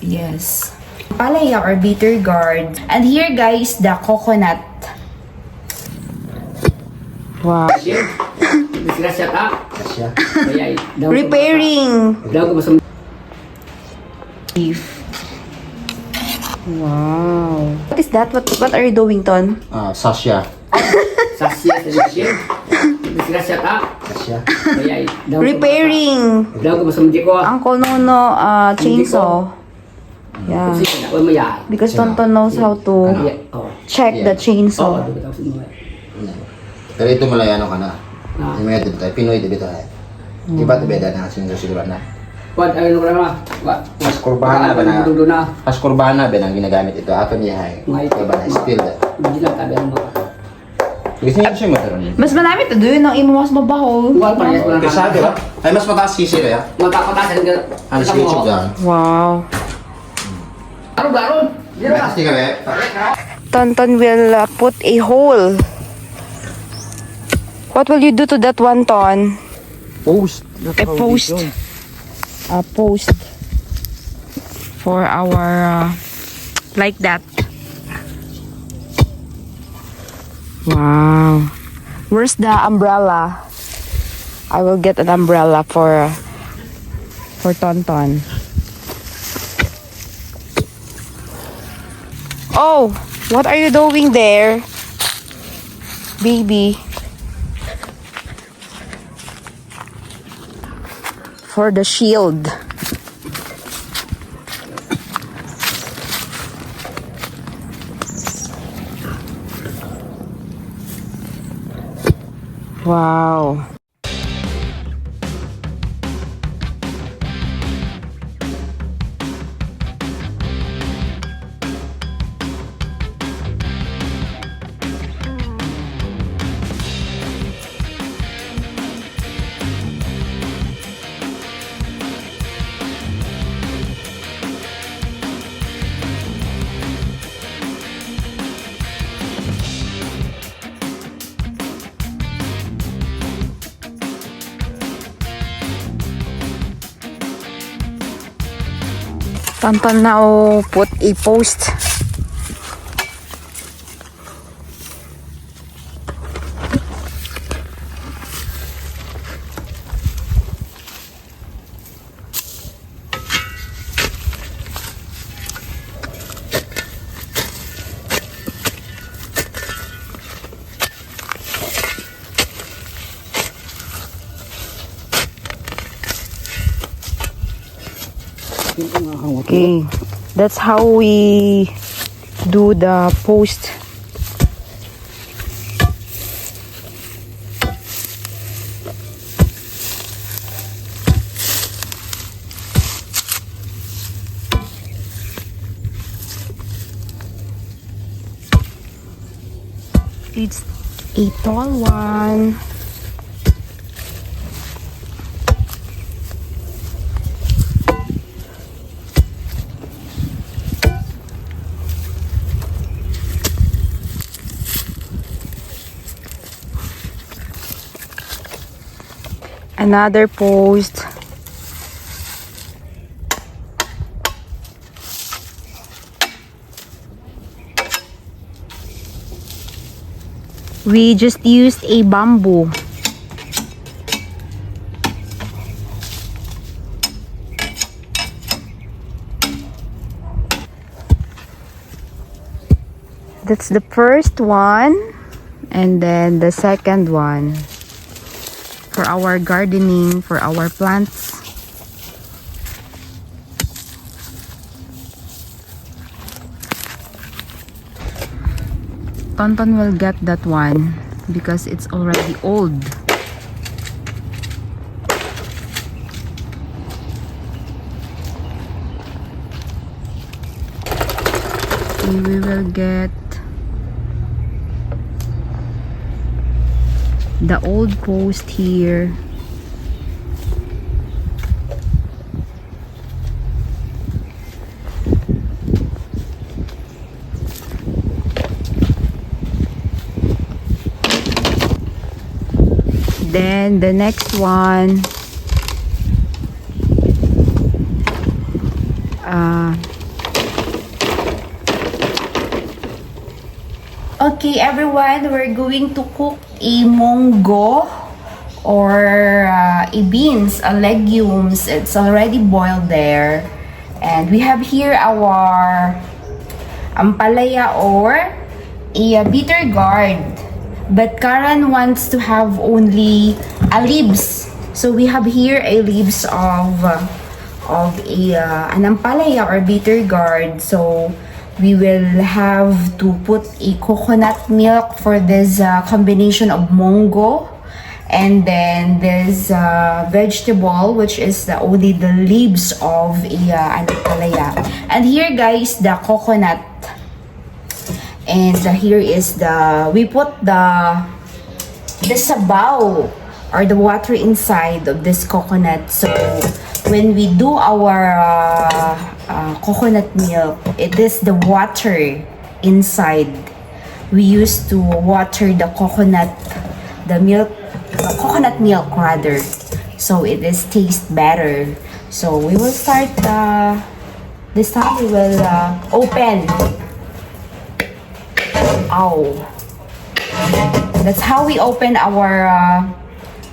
Yes. Palaya or bitter gourd. And here guys, the coconut. Wow. Repairing. Beef. Wow. What is that? What are you doing, Ton? Sasha. Repairing. Uncle Nono chainsaw. Yeah. Because Tonton knows how to check the chainsaw. Pero ito malayano ka na. Yung mga dito tayo, Pinoy dito tayo. Iba't ibeda na sinusuliban na. Mas kurbana ba na? Mas kurbana ba na ginagamit ito? Ato niya ay iba na steel na. Gusto niya siya mataron. Mas marami ito doon ang imo mas mabaho. Kasi di ba? Ay mas mataas sisi ya. Mataas ang YouTube dyan. Wow. Mataas ka ba? Tonton will put a hole. What will you do to that one, Ton? Post. A post. A post. For our, like that. Wow. Where's the umbrella? I will get an umbrella for Tonton. Oh, what are you doing there, baby? For the shield. Wow. Tonton now put a post. Okay, that's how we do the post. It's a tall one. Another post. We just used a bamboo. That's the first one, and then the second one. For our gardening, for our plants. Tonton will get that one because it's already old. We will get the old post here. Then the next one, Okay, everyone, we're going to cook a munggo or a beans, a legumes. It's already boiled there. And we have here our ampalaya or a bitter gourd. But Karan wants to have only a leaves. So we have here a leaves of an ampalaya or bitter gourd. So we will have to put a coconut milk for this combination of munggo, and then this vegetable, which is only the leaves of an ampalaya. And here, guys, the coconut. And here is we put the sabaw or the water inside of this coconut. So when we do our coconut milk, it is the water inside. We used to water the coconut milk rather, so it is taste better. So we will start this time. We will open. That's how we open our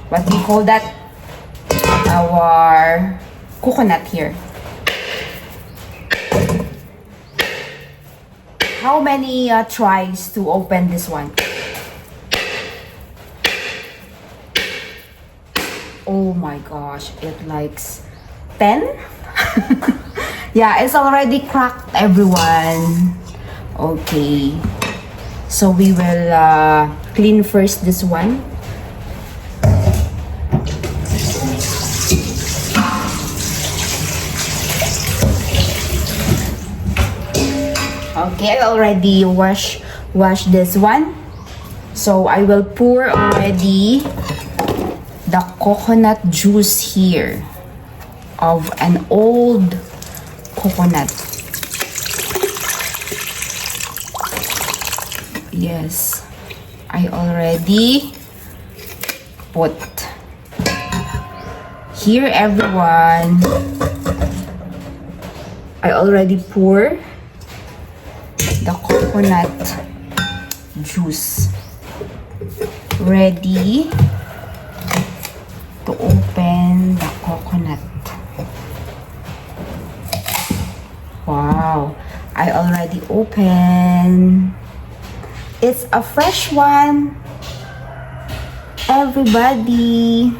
what we call that, our coconut here. How many tries to open this one? Oh my gosh, it likes 10. Yeah, it's already cracked, everyone. Okay, so we will clean first this one. Okay, I already wash this one. So I will pour already the coconut juice here of an old coconut. Yes, I already put here, everyone. I already pour the coconut juice, ready to open the coconut. Wow, I already opened. It's a fresh one, everybody.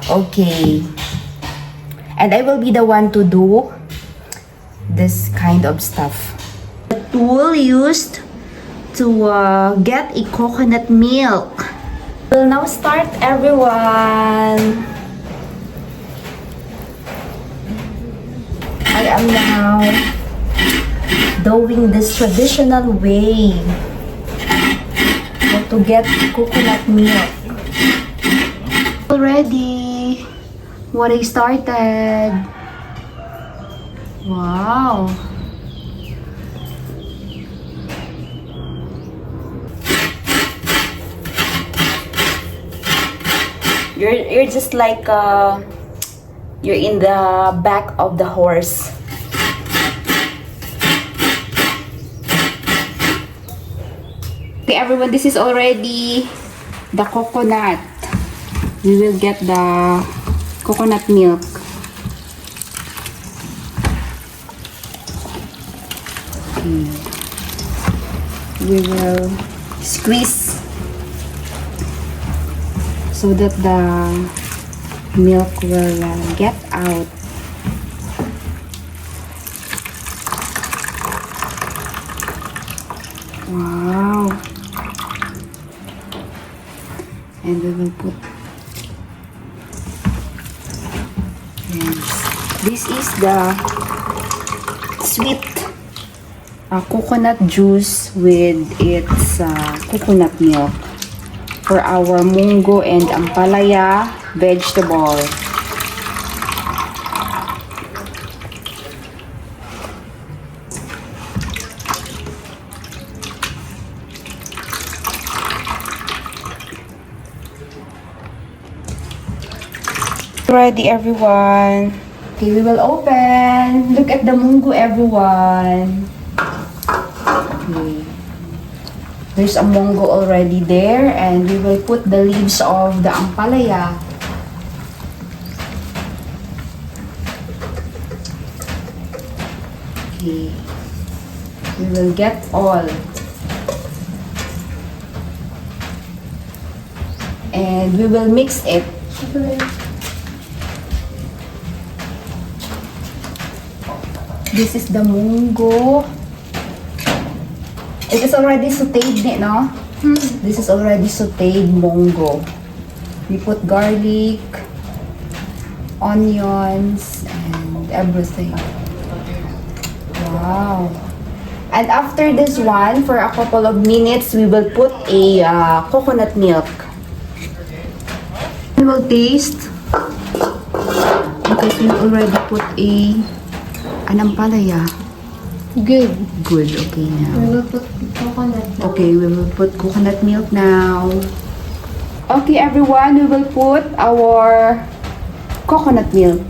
Okay, and I will be the one to do this kind of stuff. The tool used to get a coconut milk. We'll now start, everyone. I am now doing this traditional way to get coconut milk. Already, what I started. Wow. You're just like you're in the back of the horse. Okay, everyone, this is already the coconut. We will get the coconut milk. Okay. We will squeeze so that the milk will get out. Wow. And we will put, yes, this is the sweet coconut juice with its coconut milk for our munggo and ampalaya vegetable. Ready, everyone. Okay, we will open. Look at the munggo, everyone. Okay. There's a mongo already there, and we will put the leaves of the ampalaya. Okay. We will get all. And we will mix it. This is the mungo. It is already sauteed, no? This is already sauteed mungo. We put garlic, onions, and everything. Wow. And after this one, for a couple of minutes, we will put a coconut milk. We will taste because we already put an ampalaya. Good. Good, okay now. We will put coconut now. Okay, we will put coconut milk now. Okay, everyone, we will put our coconut milk.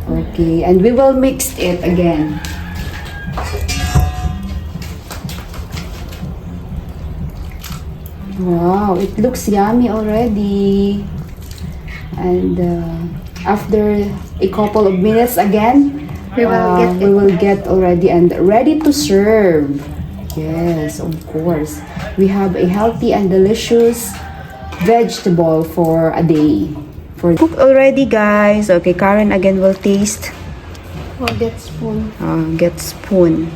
Okay, and we will mix it again. Wow, it looks yummy already. And after a couple of minutes again, We will get already and ready to serve. Yes, of course. We have a healthy and delicious vegetable for a day. Cook already, guys. Okay, Karen again will taste. Oh, get spoon. Get spoon.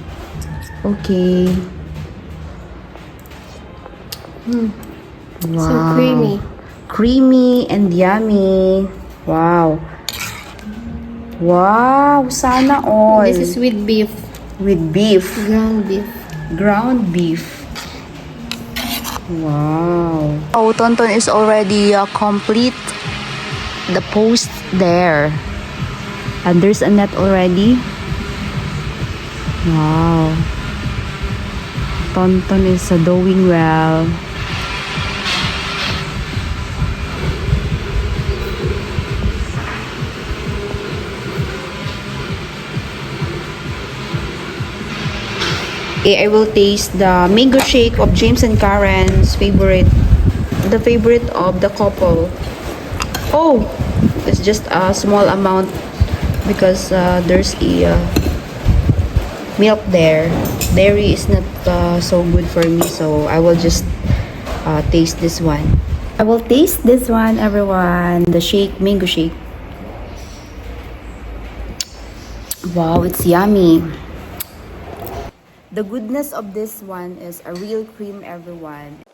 Okay. Wow. So creamy. Creamy and yummy. Wow. Wow, sana all. This is with beef. With beef. Ground beef. Ground beef. Wow. Oh, Tonton is already complete the post there. And there's a net already. Wow. Tonton is doing well. I will taste the mango shake of James and Karen's favorite. The favorite of the couple. Oh, it's just a small amount because there's a milk there. Dairy is not so good for me, so I will just taste this one. I will taste this one, everyone. The shake, mango shake. Wow, it's yummy. The goodness of this one is a real cream, everyone.